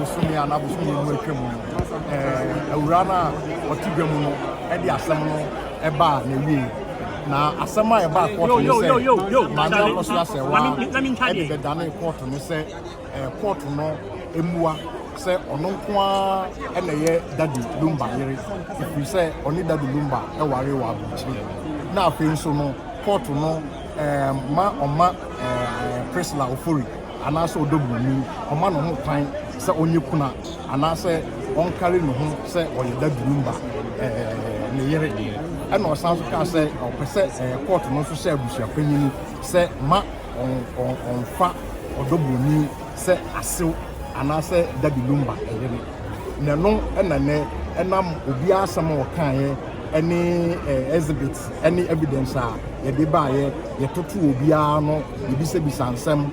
abosome ana abosome mu atwam awura na otibwa mu no e de asem no e ba na wi na asem a e ba court no say ma na ko so say wa e de dane court no say court no emua say ono nko a e na ye Daddy Lumba yere if say oni Daddy Lumba e ware wa abuchi na afi nso no court no ma Priscilla Ofori anaso Odo Broni oma no ho kwan say onye kuna anase on carry no ho say oye Daddy Lumba ne yere and no sounds ka say o pese court no so say abusia panyin say ma on fa Odo Broni say asew anase Daddy Lumba yere na no enane enam obi asam o kan ye any exhibits any evidence ye de ba ye totu obi a no ebi se bisansem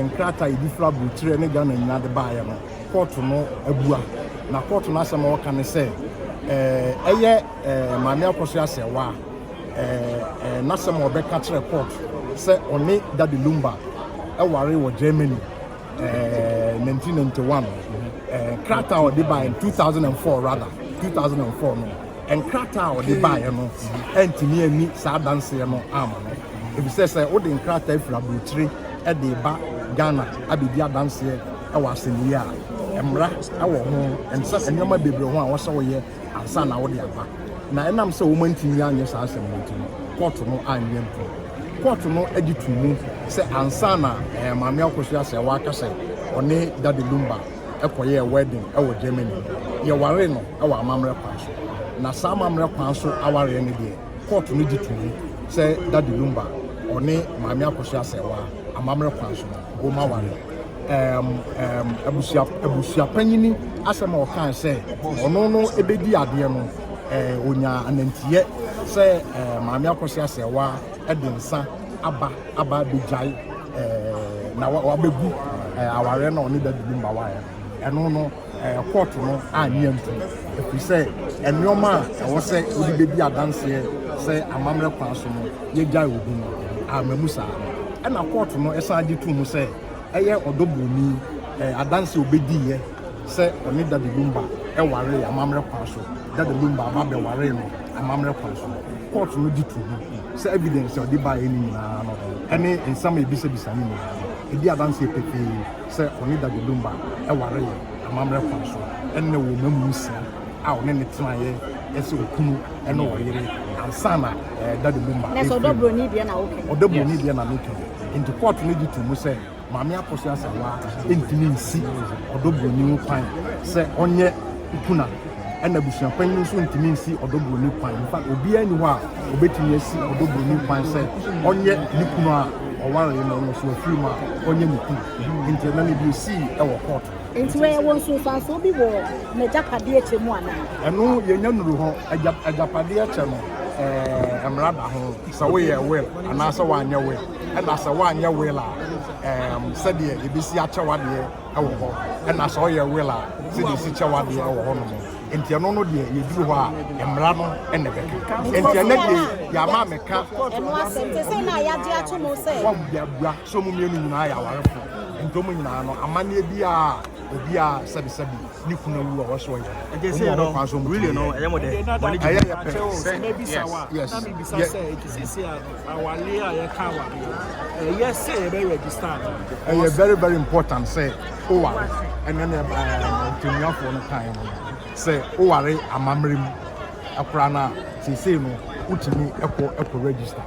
nkrata ebi fra butire ne Ghana nyina de ba ye no court no abua na court no asem o kan say eye maame akoso asewa na asem o be ka kire court say oni Daddy Lumba e ware wo Germany 1991 krata o de ba in 2004 rather 2004 no and krata o de ba ye no entimi ani sa danse no am no ebi say o de krata ifra butire e de ba Ghana abidi adanse e wa asenia emra e wo ho ensa enyoma bebre ho a wo so ye ansa na wo de aba na enam say wo mantimi anye sa asem mantimi court no anye mpo court no agitumu say ansa na maame akoso ase wa aka say oni Daddy Lumba ekoye wedding e wo Germany ye ware no e wa amamre kwanso na sa amamre kwanso aware ne de court no gitumu say Daddy Lumba oni maame akoso ase wa amamre kwanso o ma ware abusia panyini asema o kan say ono no ebedi ade no onya anantiye say maame akoso ase wa edinsa aba bejai na wa begu aware na oni Daddy Lumba wa eno no court no anyam tu if say enoma wo say odi bebi adanse say amamre kwanso no ye jai obi no amamusa na court no esa adi tu mu say eye Odo Broni adanse obedi ye say oni Daddy Lumba e ware amamre kwanso Daddy Lumba aba be ware no amamre kwanso court no di tu say evidence o di ba eni na no any in some ebisa ni edi adanse pepe say oni Daddy Lumba e ware amamre kwanso enne wo mamusia a one ne tena ye ese okunu ene wo yere ansa na Daddy Lumba na so Odo Broni bia na okay Odo Broni bia na okay into court no di tu mu say maame akoso asawa entini nsi Odo Broni kwan say onye ukuna ena busuan panyin so ntimi nsi Odo Broni kwan in fact obi ani ho a obetimi asi Odo Broni kwan say onye nikunu a oware no so afirma onye nikunu intena ne bi si e wo court enti we won so so bi wo na japade eche mu ana eno ye nyanuru ho ajapade eche no emrada ho sa we ye will ana sa wa anya will ena sa wa anya will a said ye ebisi achawade e wo ho ena sa ye will a said si chawade e wo ho no enti eno no de ye duru ho a emra no ene beka enti ene de ya ma meka eno asente se na ya de acho mo se wa bia bua so mu mienu nyina ya warefo enti mu nyina no amane bia obi a sabi ni kuna wu a waso ya e say no really no e mo de maybe sawa na me bisa say it is awale a ye ka wa yes say be register very very important say o wa and then ntumi afo no kan no say o ware amamrem akura na say no utimi eko register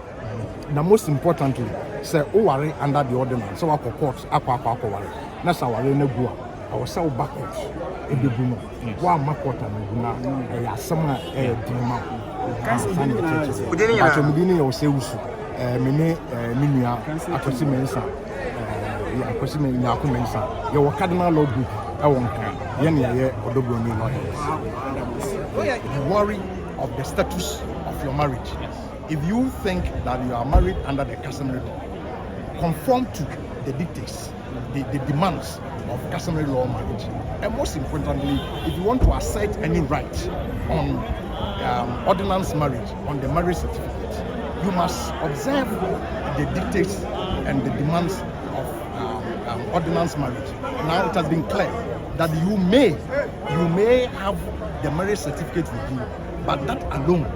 na most importantly say o ware under the ordinance so akọ court akọ ware na sa ware na gu a our cell backwards in the boom. One makota na ya sama dima. Acho mudini ya osewusu. Mene minua akosi mensa. Ya akosi mensa akumensa. Ya wa cardinal law group e won kan. Ye na ye Odo Broni Lawyer. Worry of the status of your marriage. If you think that you are married under the customary law, conform to the dictates, the demands of customary law marriage. And most importantly, if you want to assert any right on ordinance marriage, on the marriage certificate, you must observe the dictates and the demands of ordinance marriage. Now it has been clear that you may have the marriage certificate with you, but that alone,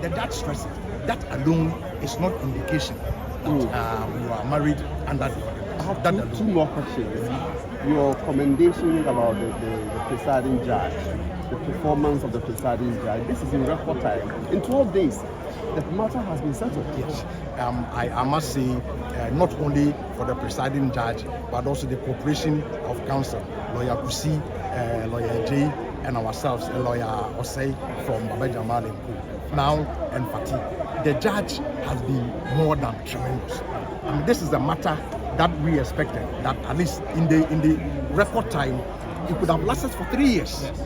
the judge stresses, that alone is not indication that you are married under the ordinance. I have two more questions. Your commendations about the presiding judge, the performance of the presiding judge. This is in record time. In 12 days, the matter has been settled. Yes. I must say, not only for the presiding judge, but also the cooperation of counsel, Lawyer Kusi, Lawyer J, and ourselves, Lawyer Osei from Baba Jamal and Co. Now and Fatih. The judge has been more than tremendous. This is a matter that we expected, that at least in the record time, it could have lasted for 3 years. Yes.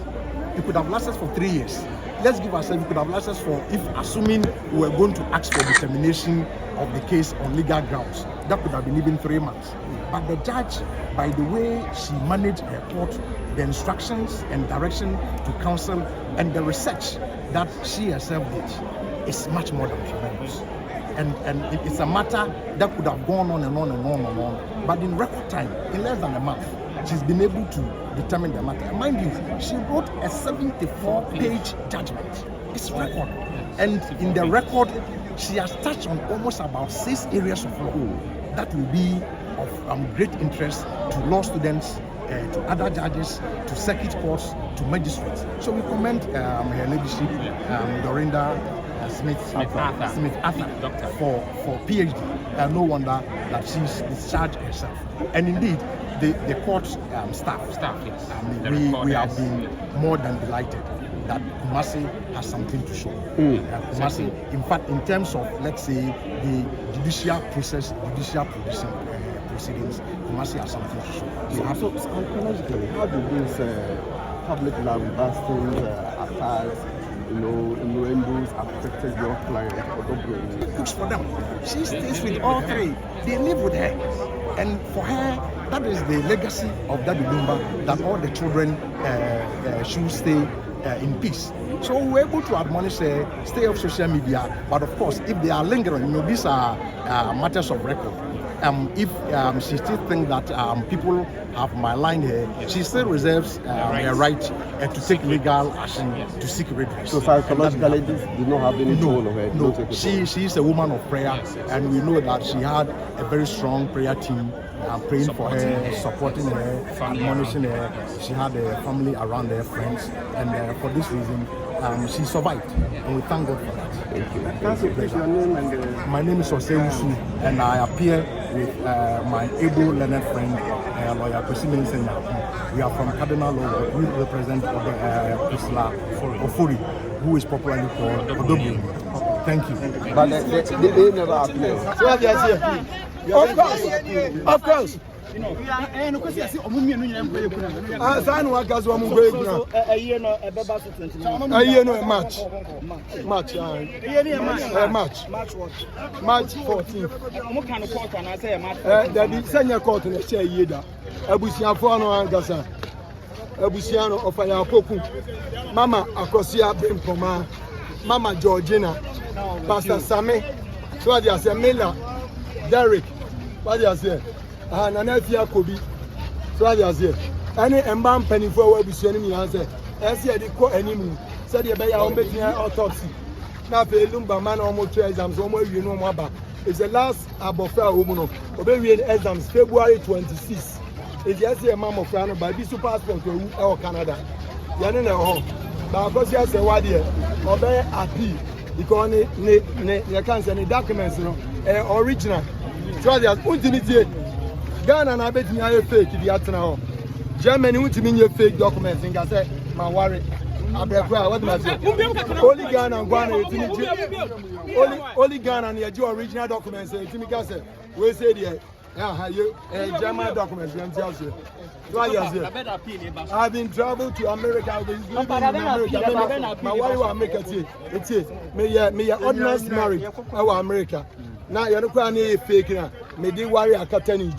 It could have lasted for 3 years. Let's give ourselves, it could have lasted for, if assuming we were going to ask for determination of the case on legal grounds, that could have been even 3 months. But the judge, by the way she managed her court, the instructions and direction to counsel, and the research that she herself did, is much more than tremendous. And it's a matter that could have gone on and on and on and on. But in record time, in less than a month, she's been able to determine the matter. And mind you, she wrote a 74-page judgment. It's record. And in the record, she has touched on almost about 6 areas of law that will be of great interest to law students, to other judges, to circuit courts, to magistrates. So we commend her ladyship, Dorinda Smith Arthur for PhD. No wonder that she's discharged herself. And indeed, the court staff, yes. We have been more than delighted that Kumasi has something to show. Kumasi, in fact, in terms of, let's say, the judicial process, proceedings, Kumasi has something to show. So psychologically, how do these public lambasting attacks, innuendos affected your client, Odo Broni? It cooks for them. She stays with all three. They live with her. And for her, that is the legacy of Daddy Lumba, that all the children should stay in peace. So we're able to admonish her, stay off social media. But of course, if they are lingering, these are matters of record. If she still thinks that people have malign her, she still reserves her right to take legal action to seek redress. So psychologically, this did not have any toll on her? No, she is a woman of prayer, and we know that she had a very strong prayer team praying for her, supporting her, admonishing her. She had a family around her, friends, and for this reason, she survived, and we thank God for that. Thank you. Can you please your name and My name is Ofo Broni, and I appear with my able learned friend, Lawyer Kusi. We are from Cardinal Law. We represent Ofo, who is popularly called Odo Broni. Thank you. But they never appear. So what they say? Of course. March 14th. The senior court in the chair Yeda. Abusiano Angasa. Abusiano of Ayapoku. Mama Akosia Bimpoma. Mama Georgina. Pastor Same. So what they say, Mela, Derek. What they say? Nanafia Kobi. So I say, any embalm penny for what we send me answer. As yet, they call any moon. Said you better make autopsy. Now, the Lumba man almost 2 exams, almost you know more about. It's the last Abofra woman. Obey exams February 26. It's just a mom of Rano by this passport to Canada. Yanina home. But of course, yes, a word here. Obey happy because you can't send the documents, original. So there's ultimately. Ghana na bet me fake di atena. Germany won't mean your fake documents and say my worry. Abrekwa what must say? Only Ghana and only Ghana and your original documents and Timika say we say there. German documents and tell you. I've been traveled to America. My wife will make it. It is me ordinance married our America. Now you're not fake now. Me di worry a captain,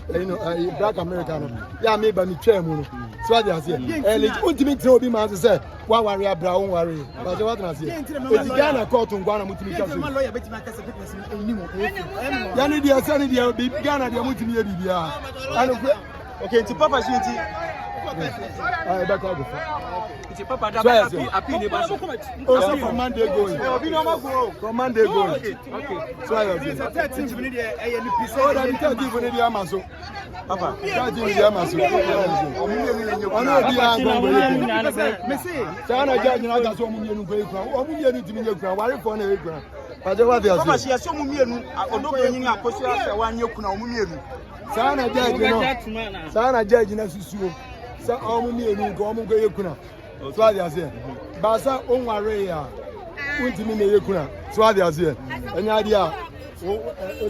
black American. Yeah, me by me chairman. So what I say? And it ultimate to be man to say, why worry a brown worry? But what I say? It's Ghana court on Ghana multi. Yani dia sani dia Ghana dia multi media. Okay, to Papa Shiti. It's Papa that appeal the basso. Also from Monday going. From Monday going. Okay. So I was. It's a 13th minute Oh, that 13th minute Amaso. Papa, 13th minute Amaso. Ono di ango. Me say. Sana judge na ga so mu mienu kwe kwa. O mu mienu timi nye kwa. Ware for na e kwa. Paje wa dia. Papa she so mu mienu Odo Broni ni akoso ase wa nye kuna o mu mienu. Sana judge no. Sana judge na susuo. Sa o mu mienu ko o mu kwe kuna. So I say. Basa on ware ya. Untimi na ye kuna. So I say. Enya dia. O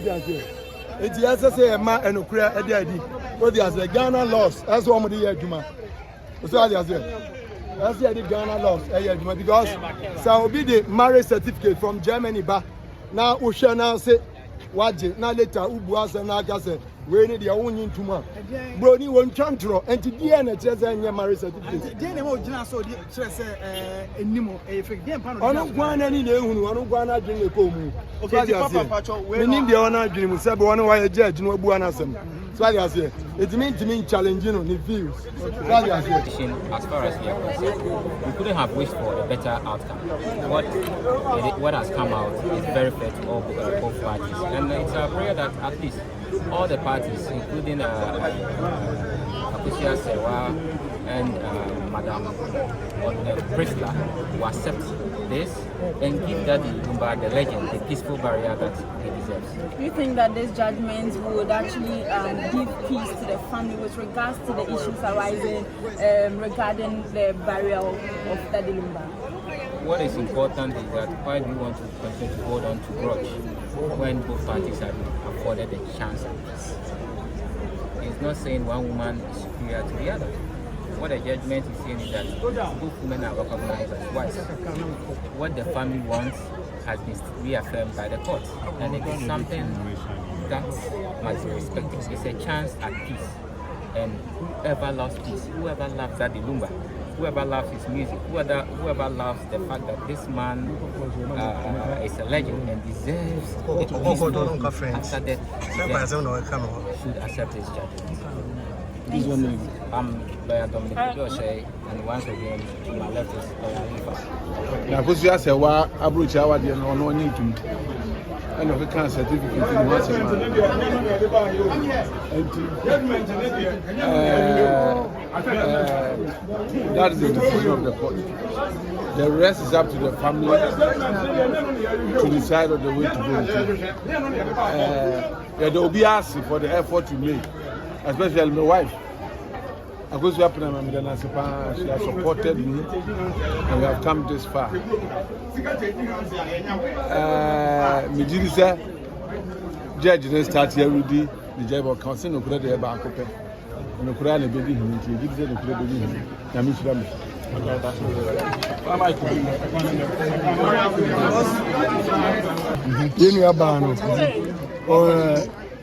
dia say. Eti say ma enokura e dia di. O dia say Ghana laws. That's what we dey aduma. So I say. That's the Ghana laws because so be the marriage certificate from Germany ba now we shall now say waje now later ubu asa na aka say we need their own ntuma broni won twantro enti die na che say nye marriage certificate die na mo gina so die che say enimo e fake die mpa no ono gwana ni na ehunu ono gwana adwene ko mu okay papa pacho we ni die ono adwene mu say be ono wa ye judge no abu anasem so I say it mean challenging on the views. As far as we are concerned, we couldn't have wished for a better outcome. What has come out is very fair to all both parties, and it's a prayer that at least all the parties, including Akusia Sewa and Madam Prisla, will accept this and give Daddy Lumba, the legend, the peaceful barrier that he deserves. Do you think that this judgment would actually give peace to the family with regards to the issues arising regarding the burial of Daddy Lumba? What is important is that why do we want to continue to hold on to grudge when both parties have been afforded a chance at peace? It's not saying one woman is superior to the other. What the judgment is saying is that both women are recognized as wives. What the family wants has been reaffirmed by the court, and it is something that must be respected. It's a chance at peace, and whoever loves peace, whoever loves Daddy Lumba, whoever loves his music, whoever loves the fact that this man is a legend and deserves the peaceful after death, should accept his judgment. I'm Lawyer Kusi, and once again, to my left is Lawyer Now, because you ask why I brought you out there, no need to. And if you can't certificate in once a month, that is the decision of the court. The rest is up to the family to decide on the way to go. There will be asking for the effort you make, especially my wife. Because she has supported me and we have come this far. Judge didn't start here with the judge of council, no credit about Cope. No credit baby, he gives it a baby. Yamish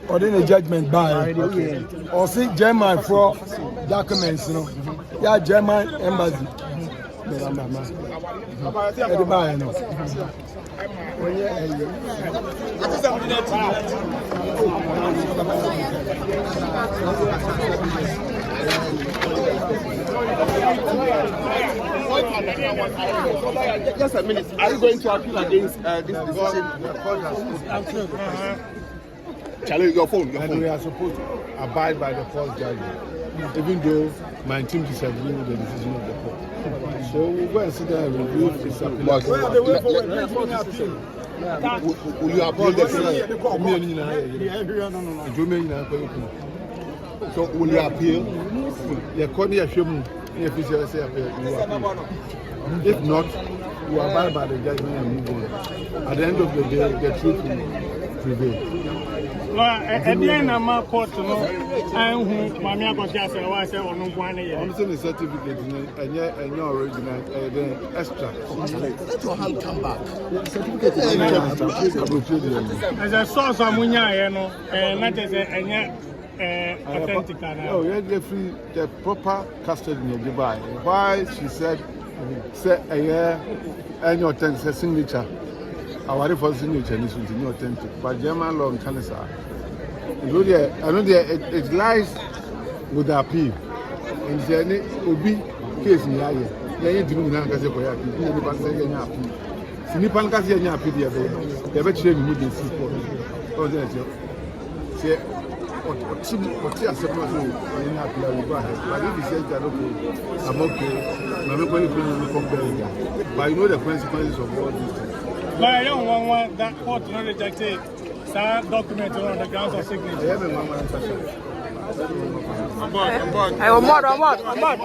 or then a judgment by or see German for documents, you know. Yeah, German embassy. Just a minute. Are you going to appeal against this decision? Charlie, your phone. And we are supposed to abide by the court judgment, even though my team disagrees with the decision of the court. So we'll go and sit there and review this appeal. Will you appeal the So will you appeal? If not, you abide by the judgment and move on. At the end of the day, the truth will prevail. At the end of my court, I'm the certificate and your original extra. Let your hand come back. as a source of Munya, and not as a authentic. Oh, you get free the proper custody in Dubai. Why she said, a year and your signature. Our for signature is authentic, but German law in Canada. It lies with the appeal. nti obi case ni aye yɛn di mu nyinaa nkasa kɔ yɛ appeal ne nipa sɛ yɛn appeal si nipa nkasa yɛn appeal deɛ yɛbɛ kyerɛ ne mu de si kɔ ɔsɛ ɛkyɛ sɛ ɔte asɛm no so yɛn appeal awo go ahead but if he says that okay I'm okay na me kɔ ne kɔ ne kɔ bɛn but you know the consequences of all these things. But I don't want that court to not reject it. That document on the grounds of signature. I'm bored.